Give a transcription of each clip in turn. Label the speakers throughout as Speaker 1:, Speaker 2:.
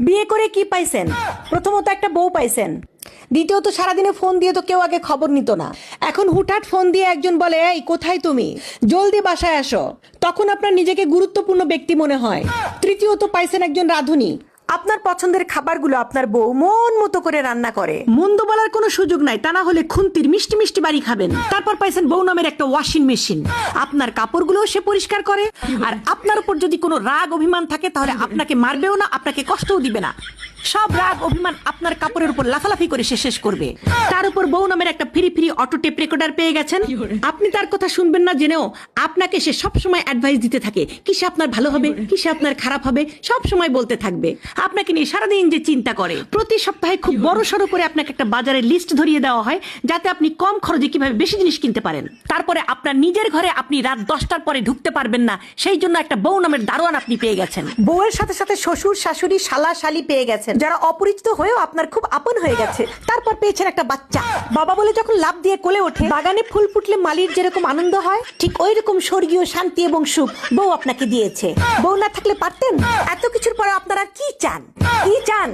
Speaker 1: বিয়ে করে কি পাইছেন? প্রথমত একটা বউ পাইছেন, দ্বিতীয়ত সারাদিনে ফোন দিয়ে তো কেউ আগে খবর নিত না। এখন হুটহাট ফোন দিয়ে একজন বলে, এই কোথায় তুমি, জলদি বাসায় আসো, তখন আপনার নিজেকে গুরুত্বপূর্ণ ব্যক্তি মনে হয়। তৃতীয়ত পাইছেন একজন রাঁধুনি, আপনার পছন্দের খাবারগুলো আপনার বউ মন মতো করে রান্না করে, মন্দ বলার কোনো সুযোগ নাই, তা না হলে খুন্তির মিষ্টি মিষ্টি বাড়ি খাবেন। তারপর পাইছেন বউ নামের একটা ওয়াশিং মেশিন, আপনার কাপড়গুলো সে পরিষ্কার করে, আর আপনার উপর যদি কোনো রাগ অভিমান থাকে তাহলে আপনাকে মারবেও না, আপনাকে কষ্টও দিবে না। সব রাগ অভিমান আপনার কাপড়ের উপর লাফালাফি করে সে শেষ করবে। তার উপর বউ নামের একটা free free auto tape recorder পেয়ে গেছেন। আপনি তার কথা শুনবেন না জেনেও আপনাকে সে সব সময় অ্যাডভাইস দিতে থাকে, কিসে আপনার ভালো হবে, কিসে আপনার খারাপ হবে, সব সময় বলতে থাকবে। আপনাকে নিয়ে সারাদিন যে চিন্তা করে। প্রতি সপ্তাহে খুব বড় সড়ো করে আপনাকে একটা বাজারের লিস্ট ধরিয়ে দেওয়া হয়, যাতে আপনি কম খরচে কিভাবে বেশি জিনিস কিনতে পারেন। তারপরে আপনার নিজের ঘরে আপনি রাত 10টার পরে ঢুকতে পারবেন না, সেই জন্য একটা বউ নামের দারোয়ান আপনি পেয়ে গেছেন। বউয়ের সাথে সাথে শ্বশুর শাশুড়ি শালা শালি পেয়ে গেছেন, যারা অপরিচিত হয়েও আপনার খুব আপন হয়ে গেছে। তারপর পেয়েছেন একটা বাচ্চা, বাবা বলে যখন লাভ দিয়ে কোলে ওঠে, বাগানে ফুল ফুটলে মালির যেরকম আনন্দ হয়, ঠিক ওই রকম স্বর্গীয় শান্তি এবং সুখ বউ আপনাকে দিয়েছে। বউ না থাকলে পারতেন? এত কিছুর পরে আপনারা কি চান? কি চান?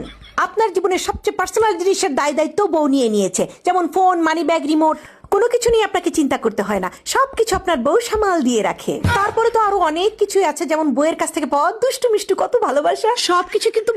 Speaker 1: আপনার জীবনের সবচেয়ে পার্সোনাল জিনিসের দায় দায়িত্ব বউ নিয়ে নিয়েছে, যেমন ফোন, মানি ব্যাগ, রিমোট। কোনো কিছু নিয়ে আপনাকে চিন্তা করতে হয় না, সবকিছু আপনার বউ সামাল দিয়ে রাখে। তারপরে তো আরো অনেক কিছুই আছে, যেমন বউয়ের কাছ থেকে পাওয়া দুষ্টু মিষ্টু কত ভালোবাসা, সবকিছু কিন্তু